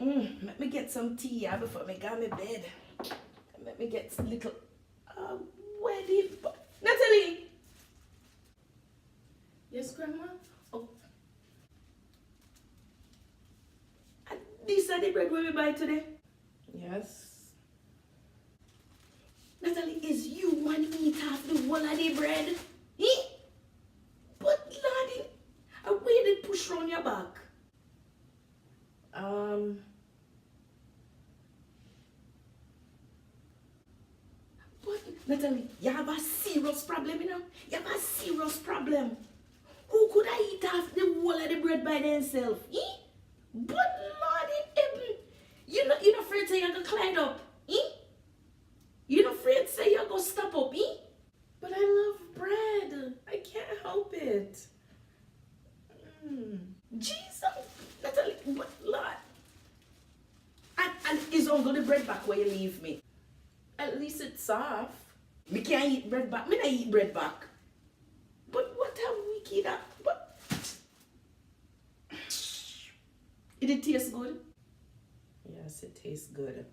Let me get some tea here before I go to my bed. Let me get some little wedding. Natalie! Yes, Grandma? Oh. And these are the bread we buy today? Yes. Natalie, is you want to eat half the whole of the bread? Eh? But Lordy, I waited push round your back. But Natalie, you have a serious problem, you know? You have a serious problem. Who could I eat half the whole of the bread by themselves? Eh? But Lordy, you're not afraid to say you're going to climb up? Eh? You're not afraid to say you're going to stop up? Eh? But I love bread. I can't help it. Jesus, Natalie, but Lord. And is Uncle the bread back where you leave me? At least it's soft. Me can't eat bread back. Me not eat bread back. But what a wicked that. But it tastes good? Yes, it tastes good.